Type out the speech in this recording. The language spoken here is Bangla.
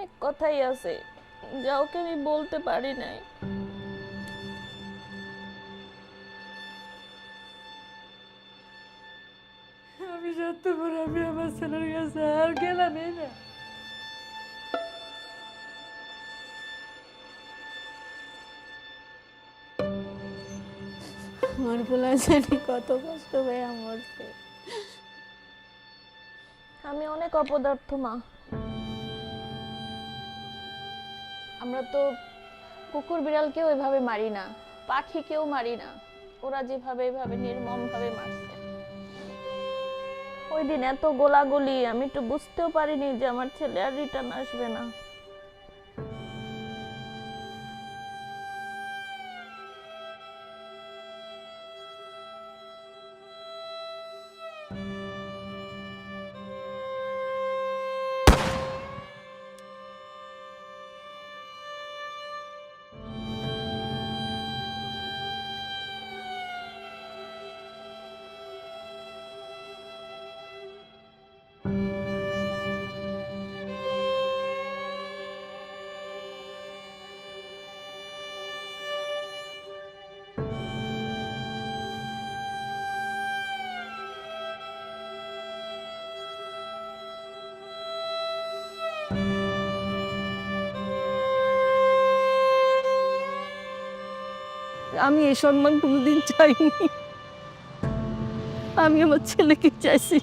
অনেক কথাই আছে যা ওকে আমি বলতে পারি নাই। আমি সত্যপুর, আমি আমার ছেলের কাছে আর গেলাম না। আমার পোলা জানি কত কষ্ট হয়ে মরছে। আমি অনেক অপদার্থ মা। আমরা তো কুকুর বিড়ালকেও এভাবে মারি না, পাখিকেও মারি না। ওরা যেভাবে এভাবে নির্মম ভাবে মারছে, ওই দিন এত গোলাগুলি, আমি তো বুঝতেও পারিনি যে আমার ছেলে আর রিটার্ন আসবে না। আমি এই সম্মান কোনোদিন চাইনি। আমি আমার ছেলেকে চাইছি।